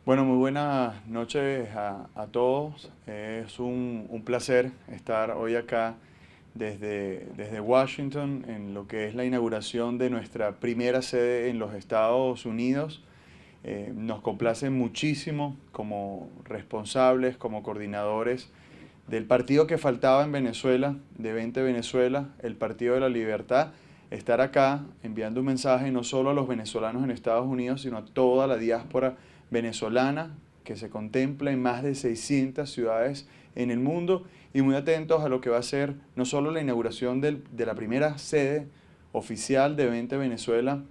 Bueno, muy buenas noches a todos. Es un placer estar hoy acá desde Washington en lo que es la inauguración de nuestra primera sede en los Estados Unidos. Nos complace muchísimo como responsables, como coordinadores del partido que faltaba en Venezuela, de 20 Venezuela, el Partido de la Libertad, estar acá enviando un mensaje no solo a los venezolanos en Estados Unidos, sino a toda la diáspora venezolana que se contempla en más de 600 ciudades en el mundo y muy atentos a lo que va a ser no solo la inauguración de la primera sede oficial de 20 Venezuela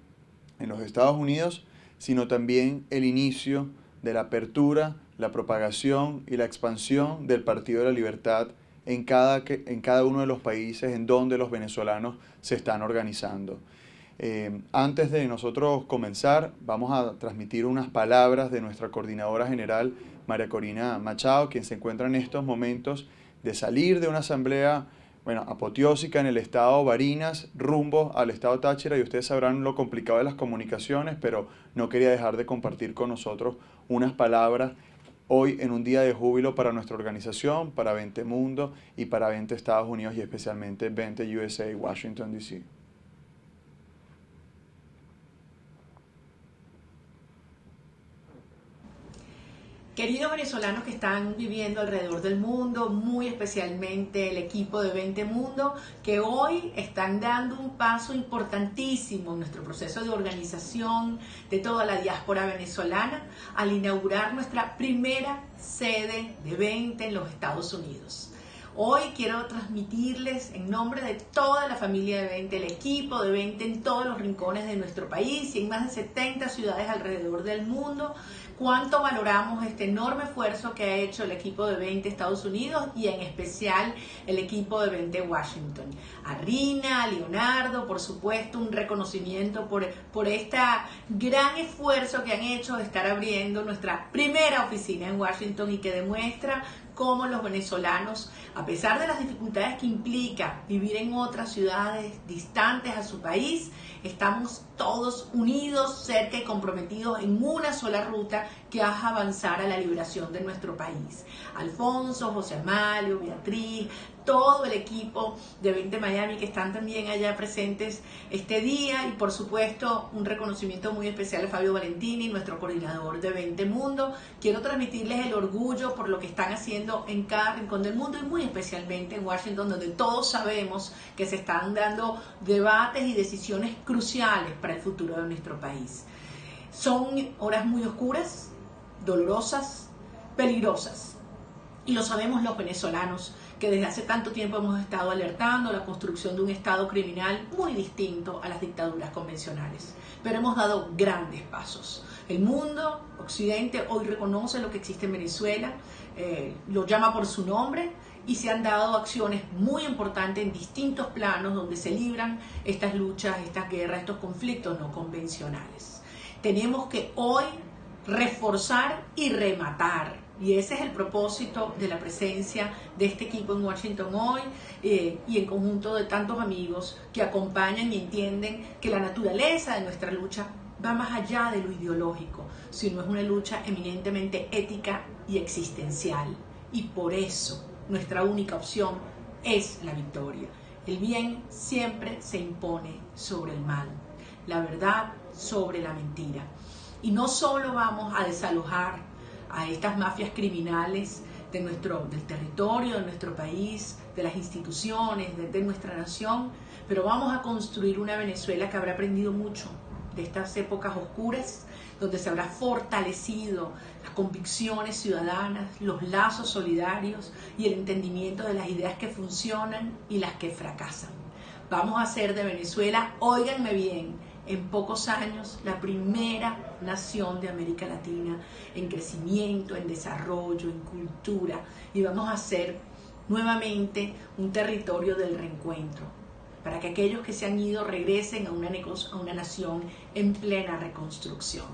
en los Estados Unidos, sino también el inicio de la apertura, la propagación y la expansión del Partido de la Libertad en cada uno de los países en donde los venezolanos se están organizando. Antes de nosotros comenzar, vamos a transmitir unas palabras de nuestra coordinadora general, María Corina Machado, quien se encuentra en estos momentos de salir de una asamblea apoteósica en el estado Barinas, rumbo al estado Táchira, y ustedes sabrán lo complicado de las comunicaciones, pero no quería dejar de compartir con nosotros unas palabras hoy en un día de júbilo para nuestra organización, para 20 Mundo y para 20 Estados Unidos y especialmente 20 USA, Washington, D.C. Queridos venezolanos que están viviendo alrededor del mundo, muy especialmente el equipo de 20 Mundo, que hoy están dando un paso importantísimo en nuestro proceso de organización de toda la diáspora venezolana al inaugurar nuestra primera sede de 20 en los Estados Unidos. Hoy quiero transmitirles en nombre de toda la familia de 20, el equipo de 20 en todos los rincones de nuestro país y en más de 70 ciudades alrededor del mundo, cuánto valoramos este enorme esfuerzo que ha hecho el equipo de 20 Estados Unidos y en especial el equipo de 20 Washington. A Rina, a Leonardo, por supuesto, un reconocimiento por este gran esfuerzo que han hecho de estar abriendo nuestra primera oficina en Washington y que demuestra cómo los venezolanos, a pesar de las dificultades que implica vivir en otras ciudades distantes a su país, estamos todos unidos, cerca y comprometidos en una sola ruta que es avanzar a la liberación de nuestro país. Alfonso, José Amalio, Beatriz, todo el equipo de 20 Miami que están también allá presentes este día y por supuesto un reconocimiento muy especial a Fabio Valentini, nuestro coordinador de 20 Mundo. Quiero transmitirles el orgullo por lo que están haciendo en cada rincón del mundo y muy especialmente en Washington, donde todos sabemos que se están dando debates y decisiones cruciales para el futuro de nuestro país. Son horas muy oscuras, dolorosas, peligrosas. Y lo sabemos los venezolanos, que desde hace tanto tiempo hemos estado alertando la construcción de un Estado criminal muy distinto a las dictaduras convencionales. Pero hemos dado grandes pasos. El mundo, Occidente, hoy reconoce lo que existe en Venezuela, lo llama por su nombre y se han dado acciones muy importantes en distintos planos donde se libran estas luchas, estas guerras, estos conflictos no convencionales. Tenemos que hoy reforzar y rematar. Y ese es el propósito de la presencia de este equipo en Washington hoy y en conjunto de tantos amigos que acompañan y entienden que la naturaleza de nuestra lucha va más allá de lo ideológico, sino es una lucha eminentemente ética y existencial. Y por eso nuestra única opción es la victoria. El bien siempre se impone sobre el mal, la verdad sobre la mentira. Y no solo vamos a desalojar a estas mafias criminales del territorio, de nuestro país, de las instituciones, de nuestra nación, pero vamos a construir una Venezuela que habrá aprendido mucho de estas épocas oscuras, donde se habrá fortalecido las convicciones ciudadanas, los lazos solidarios y el entendimiento de las ideas que funcionan y las que fracasan. Vamos a hacer de Venezuela, óiganme bien, en pocos años la primera nación de América Latina en crecimiento, en desarrollo, en cultura, y vamos a ser nuevamente un territorio del reencuentro para que aquellos que se han ido regresen a una nación en plena reconstrucción.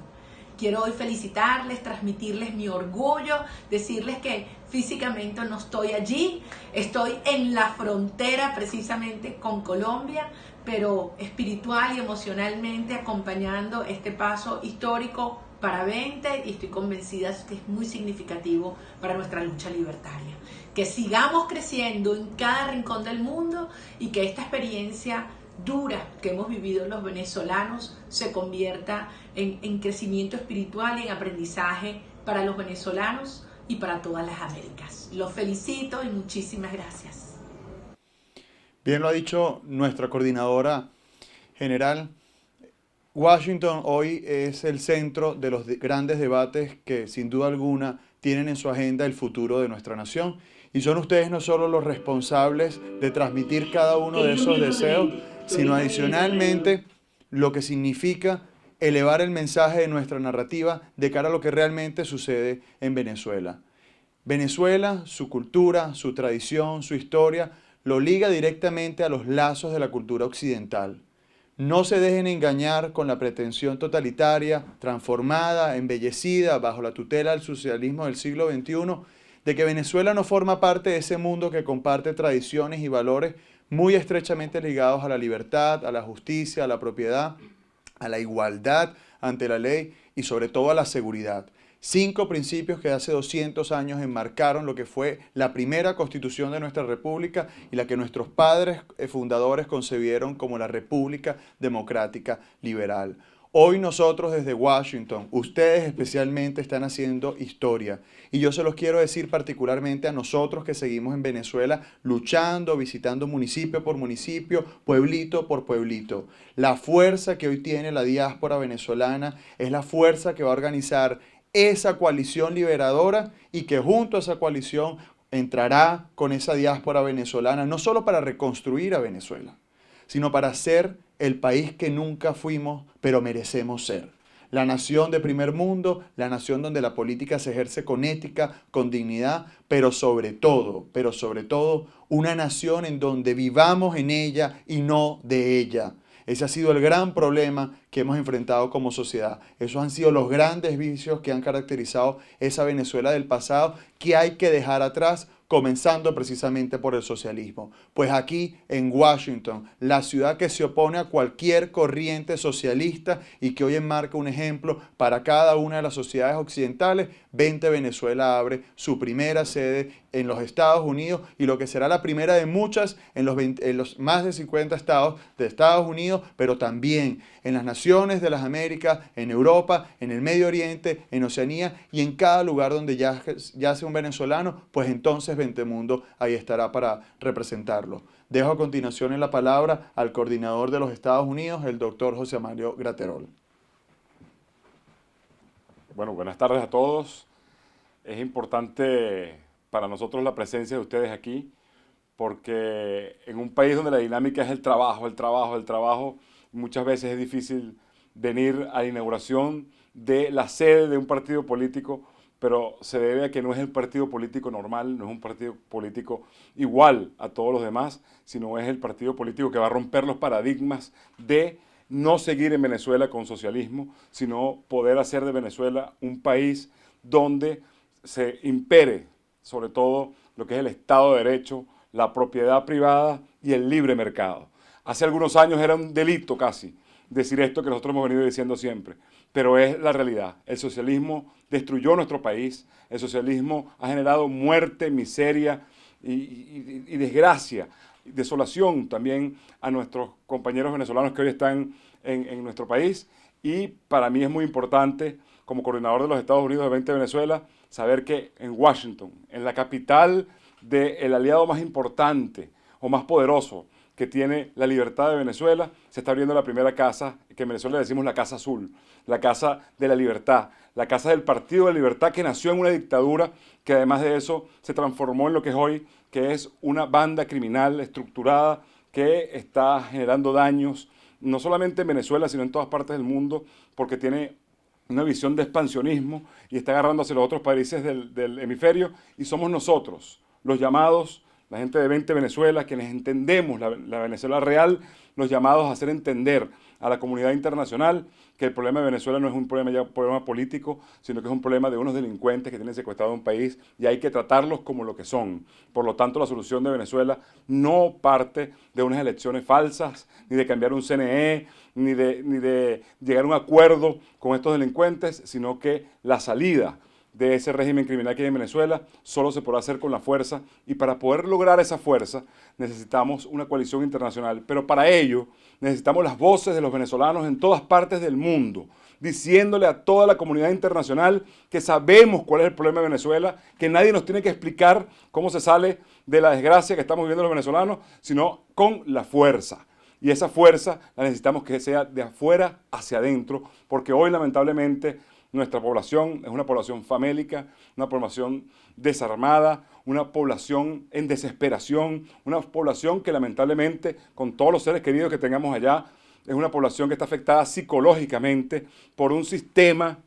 Quiero hoy felicitarles, transmitirles mi orgullo, decirles que físicamente no estoy allí, estoy en la frontera precisamente con Colombia, pero espiritual y emocionalmente acompañando este paso histórico para 20 y estoy convencida que es muy significativo para nuestra lucha libertaria. Que sigamos creciendo en cada rincón del mundo y que esta experiencia dura que hemos vivido los venezolanos se convierta en crecimiento espiritual y en aprendizaje para los venezolanos y para todas las Américas. Los felicito y muchísimas gracias. Bien lo ha dicho nuestra coordinadora general. Washington hoy es el centro de los grandes debates que sin duda alguna tienen en su agenda el futuro de nuestra nación. Y son ustedes no solo los responsables de transmitir cada uno de esos deseos, sino adicionalmente lo que significa elevar el mensaje de nuestra narrativa de cara a lo que realmente sucede en Venezuela. Venezuela, su cultura, su tradición, su historia, lo liga directamente a los lazos de la cultura occidental. No se dejen engañar con la pretensión totalitaria, transformada, embellecida bajo la tutela del socialismo del siglo XXI, de que Venezuela no forma parte de ese mundo que comparte tradiciones y valores muy estrechamente ligados a la libertad, a la justicia, a la propiedad, a la igualdad ante la ley y sobre todo a la seguridad. 5 principios que hace 200 años enmarcaron lo que fue la primera constitución de nuestra república y la que nuestros padres fundadores concebieron como la República Democrática Liberal. Hoy nosotros desde Washington, ustedes especialmente están haciendo historia y yo se los quiero decir particularmente a nosotros que seguimos en Venezuela luchando, visitando municipio por municipio, pueblito por pueblito. La fuerza que hoy tiene la diáspora venezolana es la fuerza que va a organizar esa coalición liberadora y que junto a esa coalición entrará con esa diáspora venezolana no solo para reconstruir a Venezuela, sino para ser el país que nunca fuimos, pero merecemos ser. La nación de primer mundo, la nación donde la política se ejerce con ética, con dignidad, pero sobre todo, una nación en donde vivamos en ella y no de ella. Ese ha sido el gran problema que hemos enfrentado como sociedad. Esos han sido los grandes vicios que han caracterizado esa Venezuela del pasado que hay que dejar atrás, comenzando precisamente por el socialismo. Pues aquí en Washington, la ciudad que se opone a cualquier corriente socialista y que hoy enmarca un ejemplo para cada una de las sociedades occidentales, 20 Venezuela abre su primera sede en los Estados Unidos y lo que será la primera de muchas en los más de 50 estados de Estados Unidos, pero también en las naciones de las Américas, en Europa, en el Medio Oriente, en Oceanía y en cada lugar donde yace un venezolano, pues entonces Ventemundo ahí estará para representarlo. Dejo a continuación en la palabra al coordinador de los Estados Unidos, el doctor José Mario Graterol. Bueno, buenas tardes a todos. Es importante para nosotros la presencia de ustedes aquí, porque en un país donde la dinámica es el trabajo, muchas veces es difícil venir a la inauguración de la sede de un partido político, pero se debe a que no es el partido político normal, no es un partido político igual a todos los demás, sino es el partido político que va a romper los paradigmas de no seguir en Venezuela con socialismo, sino poder hacer de Venezuela un país donde se impere sobre todo lo que es el Estado de Derecho, la propiedad privada y el libre mercado. Hace algunos años era un delito casi decir esto que nosotros hemos venido diciendo siempre, pero es la realidad. El socialismo destruyó nuestro país, el socialismo ha generado muerte, miseria y desgracia, desolación también a nuestros compañeros venezolanos que hoy están en nuestro país, y para mí es muy importante, como coordinador de los Estados Unidos de 20 Venezuela, saber que en Washington, en la capital del aliado más importante o más poderoso que tiene la libertad de Venezuela, se está abriendo la primera casa, que en Venezuela le decimos la Casa Azul, la Casa de la Libertad, la Casa del Partido de la Libertad, que nació en una dictadura, que además de eso se transformó en lo que es hoy, que es una banda criminal estructurada que está generando daños, no solamente en Venezuela, sino en todas partes del mundo, porque tiene una visión de expansionismo y está agarrando hacia los otros países del hemisferio, y somos nosotros, los llamados, la gente de 20 Venezuela, quienes entendemos la Venezuela real, los llamados a hacer entender a la comunidad internacional que el problema de Venezuela no es un problema, ya un problema político, sino que es un problema de unos delincuentes que tienen secuestrado un país y hay que tratarlos como lo que son. Por lo tanto, la solución de Venezuela no parte de unas elecciones falsas, ni de cambiar un CNE, ni de llegar a un acuerdo con estos delincuentes, sino que la salida de ese régimen criminal que hay en Venezuela solo se podrá hacer con la fuerza, y para poder lograr esa fuerza necesitamos una coalición internacional, pero para ello necesitamos las voces de los venezolanos en todas partes del mundo, diciéndole a toda la comunidad internacional que sabemos cuál es el problema de Venezuela, que nadie nos tiene que explicar cómo se sale de la desgracia que estamos viviendo los venezolanos, sino con la fuerza. Y esa fuerza la necesitamos que sea de afuera hacia adentro, porque hoy lamentablemente nuestra población es una población famélica, una población desarmada, una población en desesperación, una población que lamentablemente, con todos los seres queridos que tengamos allá, es una población que está afectada psicológicamente por un sistema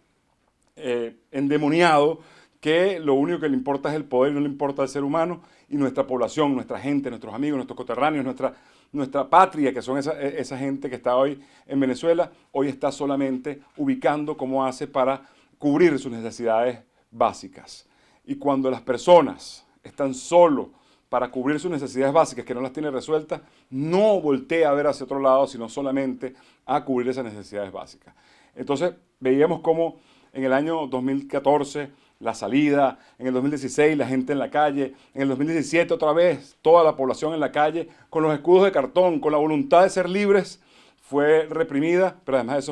endemoniado que lo único que le importa es el poder y no le importa el ser humano, y nuestra población, nuestra gente, nuestros amigos, nuestros coterráneos, nuestra patria, que son esa gente que está hoy en Venezuela, hoy está solamente ubicando cómo hace para cubrir sus necesidades básicas. Y cuando las personas están solo para cubrir sus necesidades básicas, que no las tiene resueltas, no voltea a ver hacia otro lado, sino solamente a cubrir esas necesidades básicas. Entonces veíamos cómo en el año 2014 la salida, en el 2016 la gente en la calle, en el 2017 otra vez toda la población en la calle, con los escudos de cartón, con la voluntad de ser libres, fue reprimida, pero además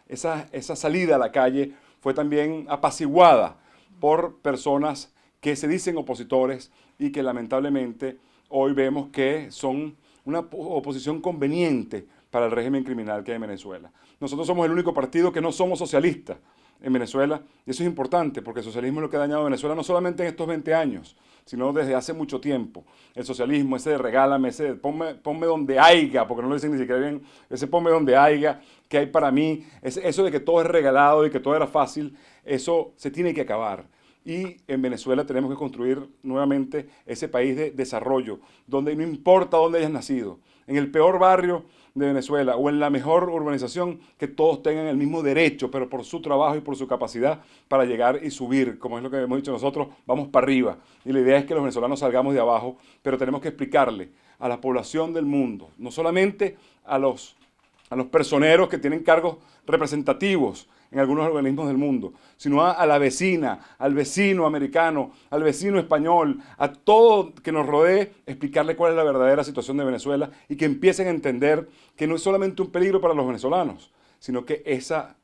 esa salida a la calle fue también apaciguada por personas que se dicen opositores y que lamentablemente hoy vemos que son una oposición conveniente para el régimen criminal que hay en Venezuela. Nosotros somos el único partido que no somos socialistas en Venezuela, y eso es importante porque el socialismo es lo que ha dañado a Venezuela no solamente en estos 20 años, sino desde hace mucho tiempo. El socialismo, ese de regálame, ese de ponme donde haya, porque no lo dicen ni siquiera bien, ese ponme donde haya, que hay para mí, eso de que todo es regalado y que todo era fácil, eso se tiene que acabar. Y en Venezuela tenemos que construir nuevamente ese país de desarrollo, donde no importa dónde hayas nacido, en el peor barrio de Venezuela o en la mejor urbanización, que todos tengan el mismo derecho, pero por su trabajo y por su capacidad para llegar y subir, como es lo que hemos dicho nosotros, vamos para arriba. Y la idea es que los venezolanos salgamos de abajo, pero tenemos que explicarle a la población del mundo, no solamente a los personeros que tienen cargos representativos en algunos organismos del mundo, sino a la vecina, al vecino americano, al vecino español, a todo que nos rodee, explicarle cuál es la verdadera situación de Venezuela y que empiecen a entender que no es solamente un peligro para los venezolanos, sino que esa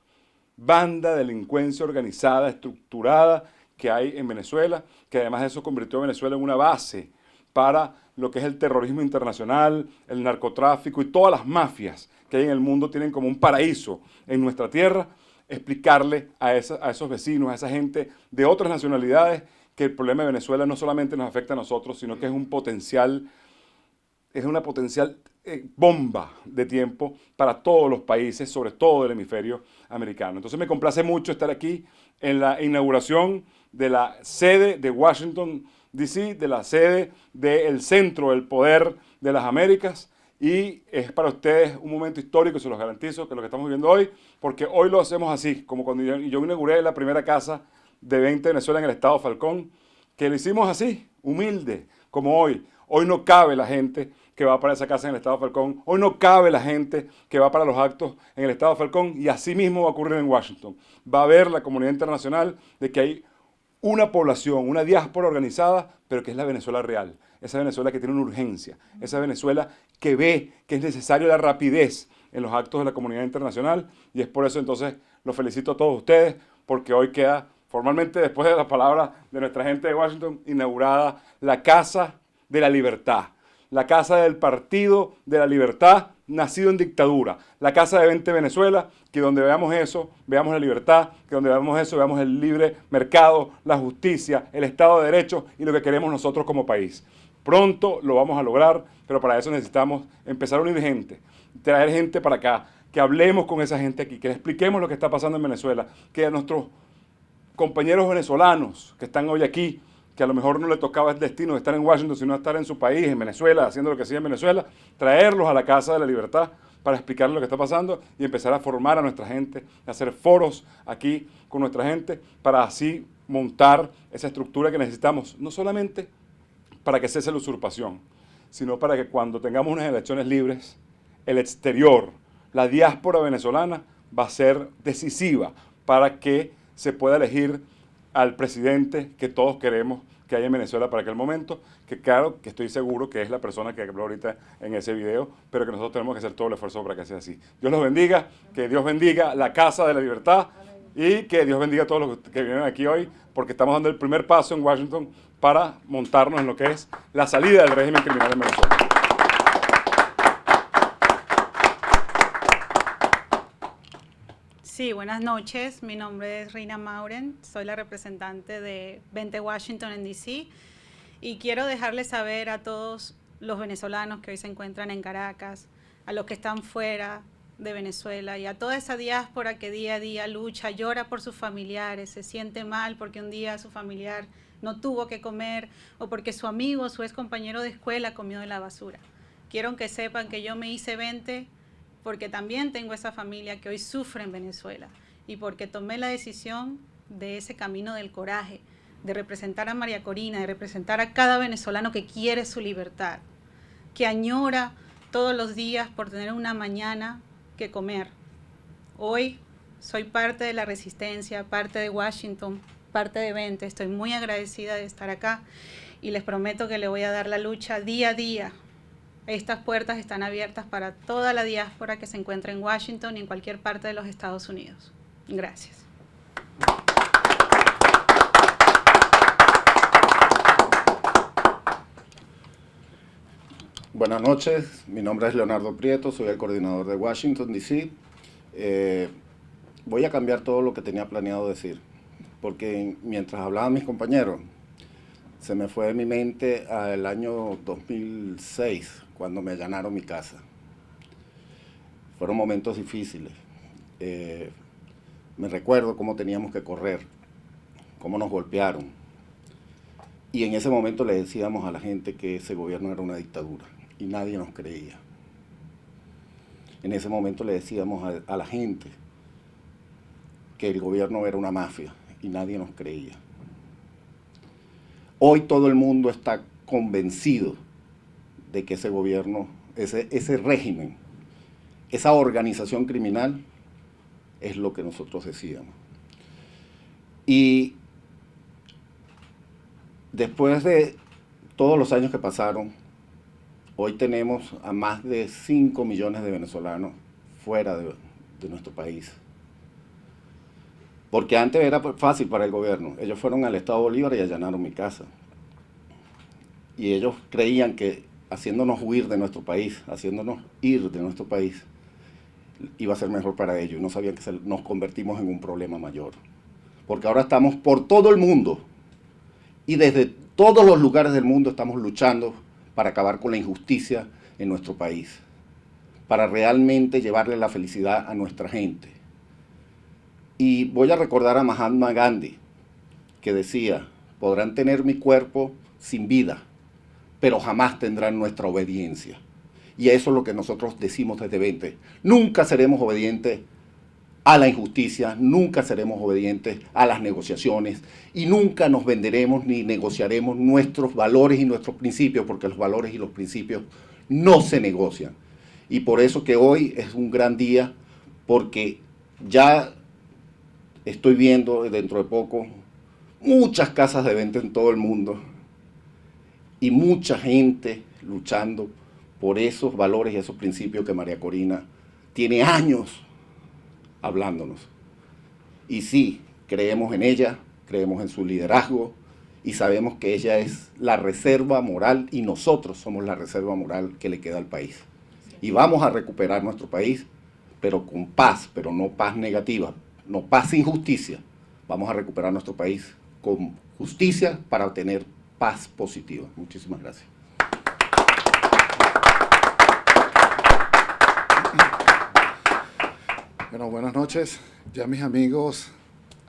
banda de delincuencia organizada, estructurada que hay en Venezuela, que además de eso convirtió a Venezuela en una base para lo que es el terrorismo internacional, el narcotráfico y todas las mafias que hay en el mundo tienen como un paraíso en nuestra tierra, explicarle a esos vecinos, a esa gente de otras nacionalidades, que el problema de Venezuela no solamente nos afecta a nosotros, sino que es una potencial bomba de tiempo para todos los países, sobre todo el hemisferio americano. Entonces me complace mucho estar aquí en la inauguración de la sede de Washington, D.C., de la sede del centro del poder de las Américas, y es para ustedes un momento histórico, se los garantizo, que lo que estamos viviendo hoy, porque hoy lo hacemos así, como cuando yo inauguré la primera casa de 20 de Venezuela en el estado Falcón, que lo hicimos así, humilde, como hoy. Hoy no cabe la gente que va para esa casa en el estado Falcón, hoy no cabe la gente que va para los actos en el estado Falcón, y así mismo va a ocurrir en Washington. Va a haber la comunidad internacional de que hay una población, una diáspora organizada, pero que es la Venezuela real, esa Venezuela que tiene una urgencia, esa Venezuela que ve que es necesaria la rapidez en los actos de la comunidad internacional, y es por eso entonces los felicito a todos ustedes, porque hoy queda formalmente, después de las palabras de nuestra gente de Washington, inaugurada la Casa de la Libertad, la Casa del Partido de la Libertad, nacido en dictadura, la Casa de 20 Venezuela, que donde veamos eso, veamos la libertad, que donde veamos eso, veamos el libre mercado, la justicia, el Estado de Derecho y lo que queremos nosotros como país. Pronto lo vamos a lograr, pero para eso necesitamos empezar a unir gente, traer gente para acá, que hablemos con esa gente aquí, que le expliquemos lo que está pasando en Venezuela, que a nuestros compañeros venezolanos que están hoy aquí, que a lo mejor no le tocaba el destino de estar en Washington, sino estar en su país, en Venezuela, haciendo lo que hacía en Venezuela, traerlos a la Casa de la Libertad para explicarles lo que está pasando y empezar a formar a nuestra gente, hacer foros aquí con nuestra gente, para así montar esa estructura que necesitamos, no solamente para que cese la usurpación, sino para que cuando tengamos unas elecciones libres, el exterior, la diáspora venezolana, va a ser decisiva para que se pueda elegir al presidente que todos queremos que haya en Venezuela para aquel momento, que claro, que estoy seguro que es la persona que habló ahorita en ese video, pero que nosotros tenemos que hacer todo el esfuerzo para que sea así. Dios los bendiga, que Dios bendiga la Casa de la Libertad y que Dios bendiga a todos los que vinieron aquí hoy, porque estamos dando el primer paso en Washington para montarnos en lo que es la salida del régimen criminal en Venezuela. Sí, buenas noches. Mi nombre es Rina Mauren. Soy la representante de 20 Washington en DC y quiero dejarles saber a todos los venezolanos que hoy se encuentran en Caracas, a los que están fuera de Venezuela y a toda esa diáspora que día a día lucha, llora por sus familiares, se siente mal porque un día su familiar no tuvo que comer o porque su amigo, su ex compañero de escuela comió de la basura. Quiero que sepan que yo me hice 20 porque también tengo esa familia que hoy sufre en Venezuela y porque tomé la decisión de ese camino del coraje, de representar a María Corina, de representar a cada venezolano que quiere su libertad, que añora todos los días por tener una mañana que comer. Hoy soy parte de la resistencia, parte de Washington, parte de 20. Estoy muy agradecida de estar acá y les prometo que le voy a dar la lucha día a día. Estas puertas están abiertas para toda la diáspora que se encuentra en Washington y en cualquier parte de los Estados Unidos. Gracias. Buenas noches, mi nombre es Leonardo Prieto, soy el coordinador de Washington, D.C. Voy a cambiar todo lo que tenía planeado decir, porque mientras hablaban mis compañeros, se me fue de mi mente al año 2006, cuando me allanaron mi casa. Fueron momentos difíciles. Me recuerdo cómo teníamos que correr, cómo nos golpearon. Y en ese momento le decíamos a la gente que ese gobierno era una dictadura y nadie nos creía. En ese momento le decíamos a la gente que el gobierno era una mafia y nadie nos creía. Hoy todo el mundo está convencido de que ese gobierno, ese régimen, esa organización criminal es lo que nosotros decíamos. Y después de todos los años que pasaron, hoy tenemos a más de 5 millones de venezolanos fuera de nuestro país. Porque antes era fácil para el gobierno. Ellos fueron al Estado Bolívar y allanaron mi casa. Y ellos creían que haciéndonos huir de nuestro país, haciéndonos ir de nuestro país, iba a ser mejor para ellos. Y no sabían que nos convertimos en un problema mayor. Porque ahora estamos por todo el mundo. Y desde todos los lugares del mundo estamos luchando para acabar con la injusticia en nuestro país. Para realmente llevarle la felicidad a nuestra gente. Y voy a recordar a Mahatma Gandhi, que decía, podrán tener mi cuerpo sin vida, pero jamás tendrán nuestra obediencia. Y eso es lo que nosotros decimos desde 20. Nunca seremos obedientes a la injusticia, nunca seremos obedientes a las negociaciones y nunca nos venderemos ni negociaremos nuestros valores y nuestros principios, porque los valores y los principios no se negocian. Y por eso que hoy es un gran día, porque ya estoy viendo dentro de poco muchas casas de venta en todo el mundo y mucha gente luchando por esos valores y esos principios que María Corina tiene años hablándonos. Y sí, creemos en ella, creemos en su liderazgo y sabemos que ella es la reserva moral y nosotros somos la reserva moral que le queda al país. Y vamos a recuperar nuestro país, pero con paz, pero no paz negativa, no paz sin justicia. Vamos a recuperar nuestro país con justicia para obtener paz positiva. Muchísimas gracias. Bueno, buenas noches. Ya mis amigos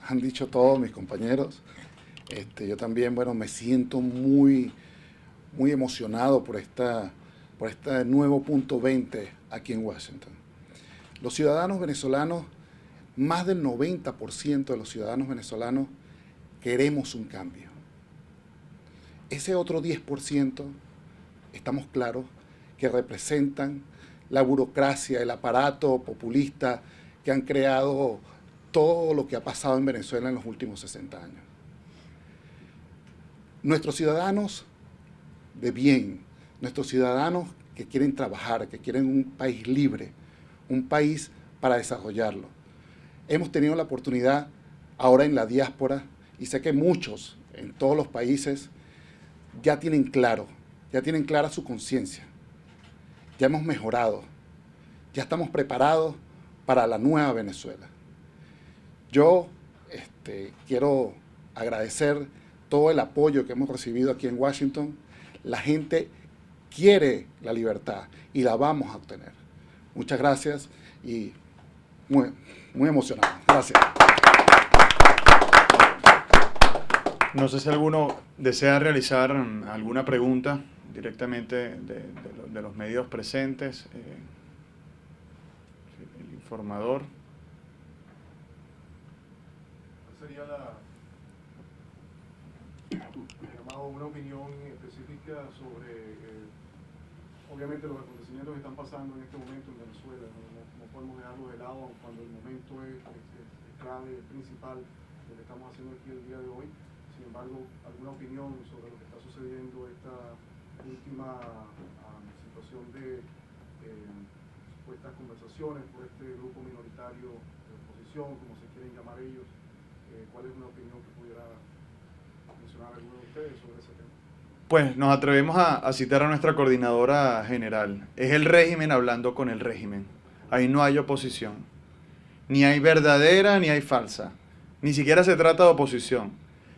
han dicho todo, mis compañeros. Yo también, bueno, me siento muy emocionado por este nuevo punto 20 aquí en Washington. Los ciudadanos venezolanos, más del 90% de los ciudadanos venezolanos queremos un cambio. Ese otro 10%, estamos claros, que representan la burocracia, el aparato populista que han creado todo lo que ha pasado en Venezuela en los últimos 60 años. Nuestros ciudadanos de bien, nuestros ciudadanos que quieren trabajar, que quieren un país libre, un país para desarrollarlo. Hemos tenido la oportunidad ahora en la diáspora, y sé que muchos en todos los países ya tienen clara su conciencia. Ya hemos mejorado, ya estamos preparados para la nueva Venezuela. Yo quiero agradecer todo el apoyo que hemos recibido aquí en Washington. La gente quiere la libertad y la vamos a obtener. Muchas gracias y muy emocionado. Gracias. No sé si alguno desea realizar alguna pregunta directamente de los medios presentes. El informador. Sería una opinión específica sobre, obviamente, los acontecimientos que están pasando en este momento en Venezuela. No podemos dejarlos de lado cuando el momento es clave, es principal, lo que estamos haciendo aquí el día de hoy. Sin embargo, alguna opinión sobre lo que está sucediendo esta última situación de supuestas conversaciones por este grupo minoritario de oposición, como se quieren llamar ellos. ¿Cuál es una opinión que pudiera mencionar alguno de ustedes sobre ese tema? Pues nos atrevemos a citar a nuestra coordinadora general. Es el régimen hablando con el régimen. Ahí no hay oposición. Ni hay verdadera ni hay falsa. Ni siquiera se trata de oposición.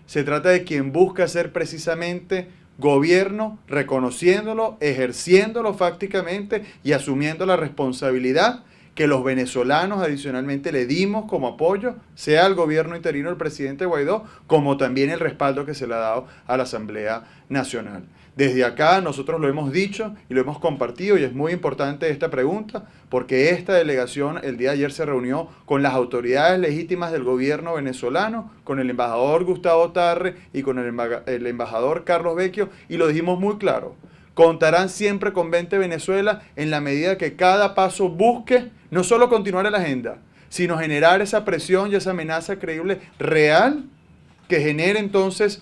Se trata de quien busca ser precisamente gobierno, reconociéndolo, ejerciéndolo fácticamente y asumiendo la responsabilidad que los venezolanos adicionalmente le dimos como apoyo, sea el gobierno interino del presidente Guaidó, como también el respaldo que se le ha dado a la Asamblea Nacional. Desde acá nosotros lo hemos dicho y lo hemos compartido, y es muy importante esta pregunta, porque esta delegación el día de ayer se reunió con las autoridades legítimas del gobierno venezolano, con el embajador Gustavo Tarre y con el embajador Carlos Vecchio, y lo dijimos muy claro. Contarán siempre con 20 Venezuela en la medida que cada paso busque no solo continuar en la agenda, sino generar esa presión y esa amenaza creíble real que genere entonces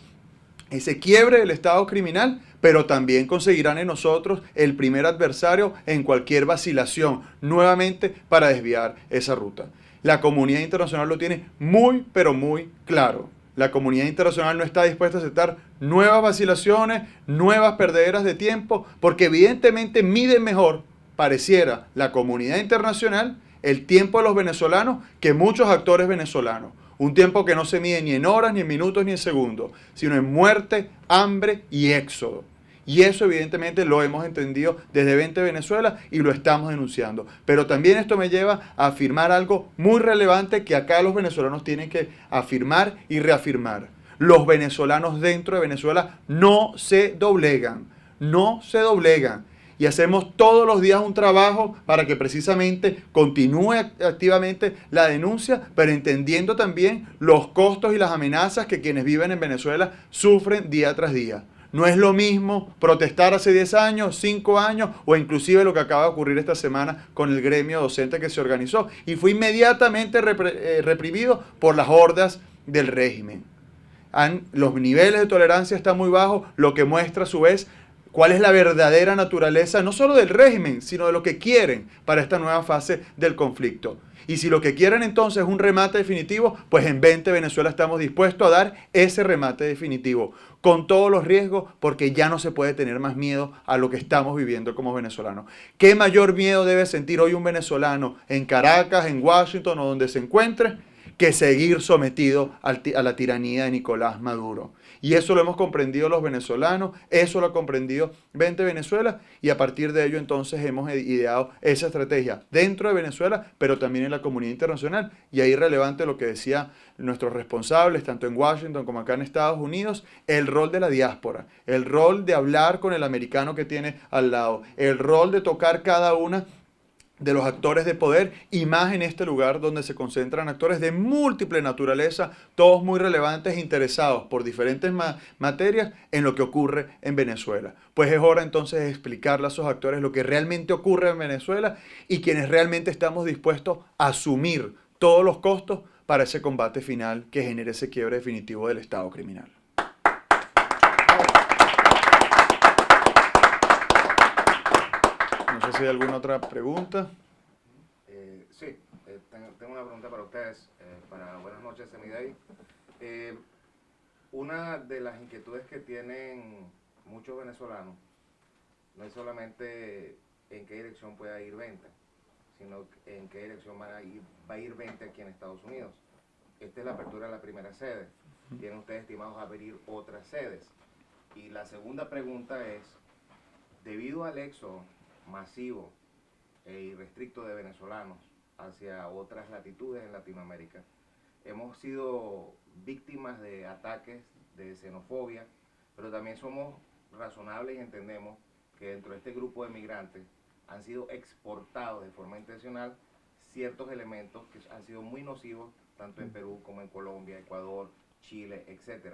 ese quiebre del Estado criminal, pero también conseguirán en nosotros el primer adversario en cualquier vacilación, nuevamente para desviar esa ruta. La comunidad internacional lo tiene muy, pero muy claro. La comunidad internacional no está dispuesta a aceptar nuevas vacilaciones, nuevas perdederas de tiempo, porque evidentemente mide mejor, pareciera, la comunidad internacional el tiempo de los venezolanos que muchos actores venezolanos. Un tiempo que no se mide ni en horas, ni en minutos, ni en segundos, sino en muerte, hambre y éxodo. Y eso evidentemente lo hemos entendido desde 20 Venezuela y lo estamos denunciando. Pero también esto me lleva a afirmar algo muy relevante que acá los venezolanos tienen que afirmar y reafirmar. Los venezolanos dentro de Venezuela no se doblegan, no se doblegan. Y hacemos todos los días un trabajo para que precisamente continúe activamente la denuncia, pero entendiendo también los costos y las amenazas que quienes viven en Venezuela sufren día tras día. No es lo mismo protestar hace 10 años, 5 años o inclusive lo que acaba de ocurrir esta semana con el gremio docente que se organizó y fue inmediatamente reprimido por las hordas del régimen. Los niveles de tolerancia están muy bajos, lo que muestra a su vez cuál es la verdadera naturaleza no solo del régimen, sino de lo que quieren para esta nueva fase del conflicto. Y si lo que quieren entonces es un remate definitivo, pues en 20 Venezuela estamos dispuestos a dar ese remate definitivo, con todos los riesgos, porque ya no se puede tener más miedo a lo que estamos viviendo como venezolanos. ¿Qué mayor miedo debe sentir hoy un venezolano en Caracas, en Washington o donde se encuentre, que seguir sometido a la tiranía de Nicolás Maduro. Y eso lo hemos comprendido los venezolanos, eso lo ha comprendido 20 Venezuela, y a partir de ello entonces hemos ideado esa estrategia dentro de Venezuela, pero también en la comunidad internacional. Y ahí relevante lo que decía nuestros responsables, tanto en Washington como acá en Estados Unidos, el rol de la diáspora, el rol de hablar con el americano que tiene al lado, el rol de tocar cada una de los actores de poder, y más en este lugar donde se concentran actores de múltiple naturaleza, todos muy relevantes, interesados por diferentes materias en lo que ocurre en Venezuela. Pues es hora entonces de explicarle a esos actores lo que realmente ocurre en Venezuela y quienes realmente estamos dispuestos a asumir todos los costos para ese combate final que genere ese quiebre definitivo del Estado criminal. No sé si hay alguna otra pregunta. Sí, tengo una pregunta para ustedes. Buenas noches, Semiday. Una de las inquietudes que tienen muchos venezolanos no es solamente en qué dirección pueda ir 20, sino en qué dirección va a ir 20 aquí en Estados Unidos. Esta es la apertura de la primera sede. ¿Tienen ustedes estimados abrir otras sedes? Y la segunda pregunta es, debido al éxodo masivo e irrestricto de venezolanos hacia otras latitudes en Latinoamérica, hemos sido víctimas de ataques de xenofobia, pero también somos razonables y entendemos que dentro de este grupo de migrantes han sido exportados de forma intencional ciertos elementos que han sido muy nocivos tanto en Perú como en Colombia, Ecuador, Chile, etc.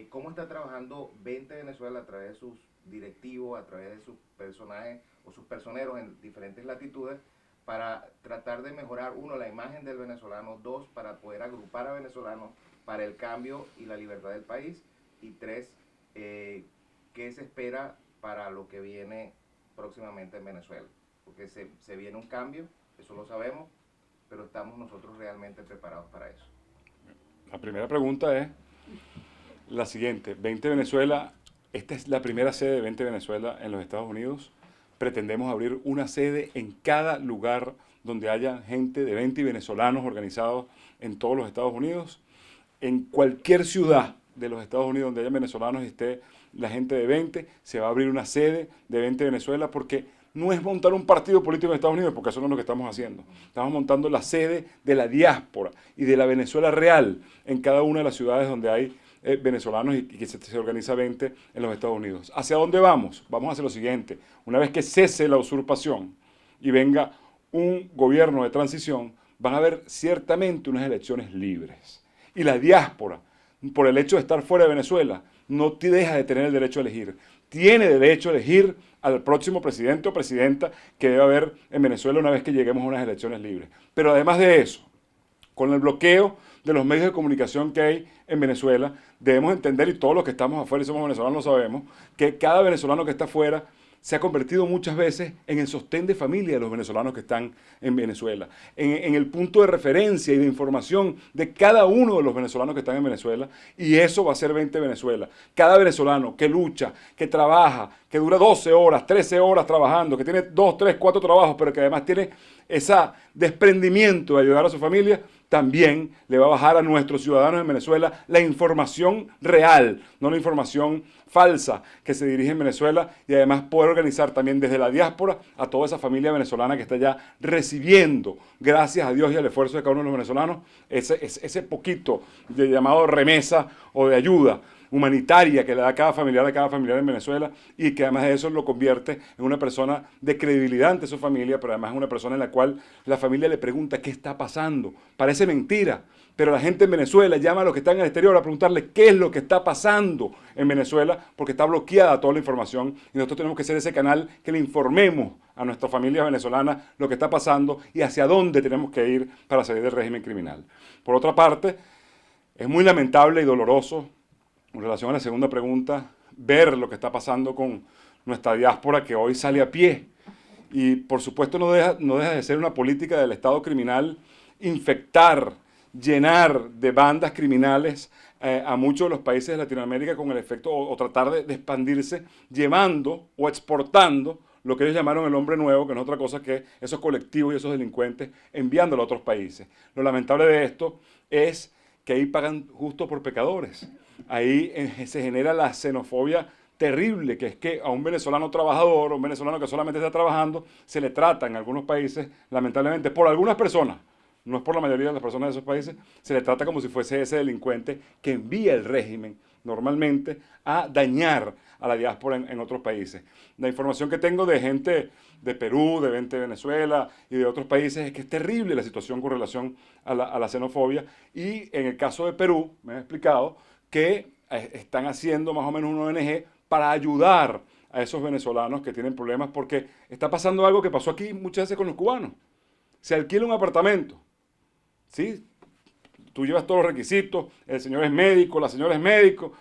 ¿Cómo está trabajando 20 Venezuela a través de sus directivos, a través de sus personajes o sus personeros en diferentes latitudes, para tratar de mejorar, uno, la imagen del venezolano, dos, para poder agrupar a venezolanos para el cambio y la libertad del país, y tres, qué se espera para lo que viene próximamente en Venezuela? Porque se viene un cambio, eso lo sabemos, pero ¿estamos nosotros realmente preparados para eso? La primera pregunta es la siguiente. 20 Venezuela, esta es la primera sede de 20 Venezuela en los Estados Unidos. Pretendemos abrir una sede en cada lugar donde haya gente de 20 venezolanos organizados en todos los Estados Unidos. En cualquier ciudad de los Estados Unidos donde haya venezolanos y esté la gente de 20, se va a abrir una sede de 20 Venezuela, porque no es montar un partido político en Estados Unidos, porque eso no es lo que estamos haciendo. Estamos montando la sede de la diáspora y de la Venezuela real en cada una de las ciudades donde hay venezolanos y que se organiza 20 en los Estados Unidos. ¿Hacia dónde vamos? Vamos a hacer lo siguiente. Una vez que cese la usurpación y venga un gobierno de transición, van a haber ciertamente unas elecciones libres. Y la diáspora, por el hecho de estar fuera de Venezuela, no te deja de tener el derecho a elegir. Tiene derecho a elegir al próximo presidente o presidenta que debe haber en Venezuela una vez que lleguemos a unas elecciones libres. Pero además de eso, con el bloqueo de los medios de comunicación que hay en Venezuela, debemos entender, y todos los que estamos afuera y somos venezolanos lo sabemos, que cada venezolano que está afuera se ha convertido muchas veces en el sostén de familia de los venezolanos que están en Venezuela, en el punto de referencia y de información de cada uno de los venezolanos que están en Venezuela, y eso va a ser 20 Venezuela. Cada venezolano que lucha, que trabaja, que dura 12 horas, 13 horas trabajando, que tiene 2, 3, 4 trabajos, pero que además tiene ese desprendimiento de ayudar a su familia, también le va a bajar a nuestros ciudadanos en Venezuela la información real, no la información falsa que se dirige en Venezuela, y además poder organizar también desde la diáspora a toda esa familia venezolana que está ya recibiendo, gracias a Dios y al esfuerzo de cada uno de los venezolanos, ese poquito de llamado remesa o de ayuda humanitaria que le da cada familiar en Venezuela, y que además de eso lo convierte en una persona de credibilidad ante su familia, pero además es una persona en la cual la familia le pregunta qué está pasando. Parece mentira, pero la gente en Venezuela llama a los que están en el exterior a preguntarle qué es lo que está pasando en Venezuela, porque está bloqueada toda la información, y nosotros tenemos que ser ese canal que le informemos a nuestras familias venezolanas lo que está pasando y hacia dónde tenemos que ir para salir del régimen criminal. Por otra parte, es muy lamentable y doloroso, en relación a la segunda pregunta, ver lo que está pasando con nuestra diáspora, que hoy sale a pie. Y por supuesto no deja de ser una política del Estado criminal infectar, llenar de bandas criminales a muchos de los países de Latinoamérica, con el efecto o tratar de expandirse, llevando o exportando lo que ellos llamaron el hombre nuevo, que no es otra cosa que esos colectivos y esos delincuentes enviándolo a otros países. Lo lamentable de esto es que ahí pagan justo por pecadores. Ahí se genera la xenofobia terrible, que es que a un venezolano trabajador, un venezolano que solamente está trabajando, se le trata en algunos países, lamentablemente, por algunas personas, no es por la mayoría de las personas de esos países, se le trata como si fuese ese delincuente que envía el régimen normalmente a dañar a la diáspora en otros países. La información que tengo de gente de Perú, de 20 Venezuela y de otros países es que es terrible la situación con relación a la xenofobia, y en el caso de Perú me han explicado que están haciendo más o menos una ONG para ayudar a esos venezolanos que tienen problemas, porque está pasando algo que pasó aquí muchas veces con los cubanos. Se alquila un apartamento, ¿sí? Tú llevas todos los requisitos, el señor es médico, la señora es médico,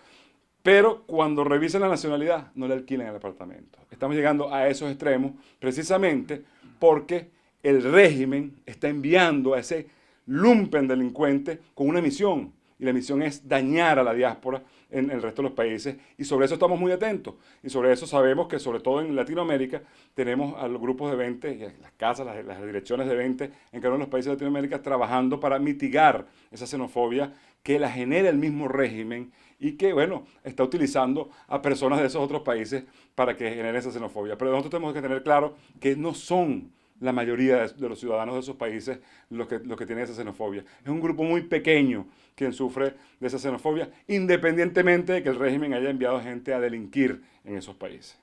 pero cuando revisan la nacionalidad no le alquilan el apartamento. Estamos llegando a esos extremos precisamente porque el régimen está enviando a ese lumpen delincuente con una misión, y la misión es dañar a la diáspora en el resto de los países, y sobre eso estamos muy atentos, y sobre eso sabemos que sobre todo en Latinoamérica tenemos a los grupos de 20, las casas, las direcciones de 20 en cada uno de los países de Latinoamérica trabajando para mitigar esa xenofobia que la genera el mismo régimen y que, bueno, está utilizando a personas de esos otros países para que genere esa xenofobia. Pero nosotros tenemos que tener claro que no son la mayoría de los ciudadanos de esos países los que tienen esa xenofobia. Es un grupo muy pequeño quien sufre de esa xenofobia, independientemente de que el régimen haya enviado gente a delinquir en esos países.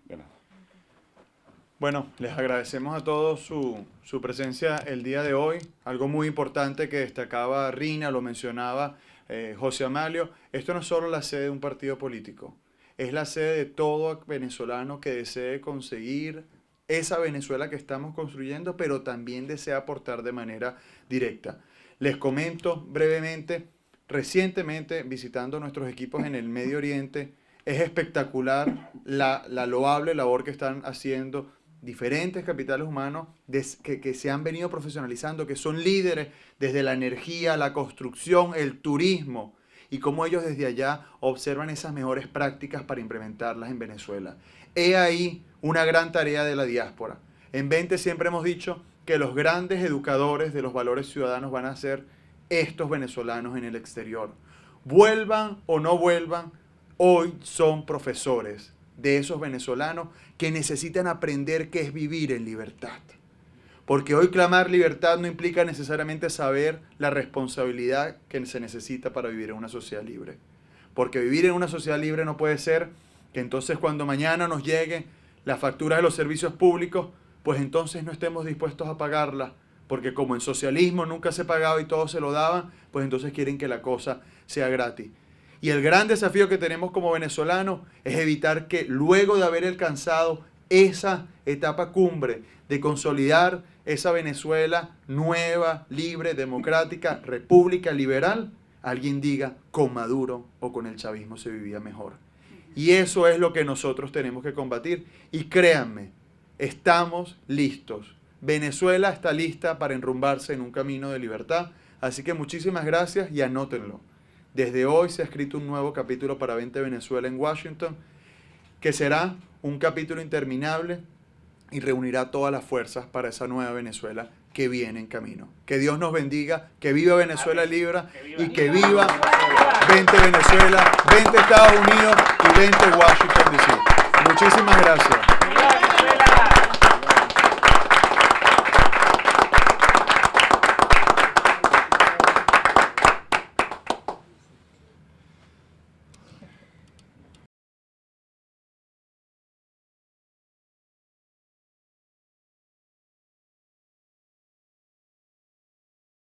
De nada. Bueno, les agradecemos a todos su presencia el día de hoy. Algo muy importante que destacaba Rina, lo mencionaba José Amalio, esto no es solo la sede de un partido político, es la sede de todo venezolano que desee conseguir esa Venezuela que estamos construyendo, pero también desea aportar de manera directa. Les comento brevemente, recientemente visitando nuestros equipos en el Medio Oriente, es espectacular la loable labor que están haciendo diferentes capitales humanos que se han venido profesionalizando, que son líderes desde la energía, la construcción, el turismo, y cómo ellos desde allá observan esas mejores prácticas para implementarlas en Venezuela. He ahí una gran tarea de la diáspora. En 20 siempre hemos dicho que los grandes educadores de los valores ciudadanos van a ser estos venezolanos en el exterior. Vuelvan o no vuelvan, hoy son profesores de esos venezolanos que necesitan aprender qué es vivir en libertad. Porque hoy clamar libertad no implica necesariamente saber la responsabilidad que se necesita para vivir en una sociedad libre. Porque vivir en una sociedad libre no puede ser que entonces cuando mañana nos lleguen las facturas de los servicios públicos, pues entonces no estemos dispuestos a pagarlas, porque como en socialismo nunca se pagaba y todos se lo daban, pues entonces quieren que la cosa sea gratis. Y el gran desafío que tenemos como venezolanos es evitar que luego de haber alcanzado esa etapa cumbre de consolidar esa Venezuela nueva, libre, democrática, república, liberal, alguien diga con Maduro o con el chavismo se vivía mejor. Y eso es lo que nosotros tenemos que combatir. Y créanme, estamos listos. Venezuela está lista para enrumbarse en un camino de libertad. Así que muchísimas gracias y anótenlo. Desde hoy se ha escrito un nuevo capítulo para 20 Venezuela en Washington, que será un capítulo interminable y reunirá todas las fuerzas para esa nueva Venezuela que viene en camino. Que Dios nos bendiga, que viva Venezuela libre y que viva 20 Venezuela, 20 Estados Unidos y 20 Washington DC. Muchísimas gracias.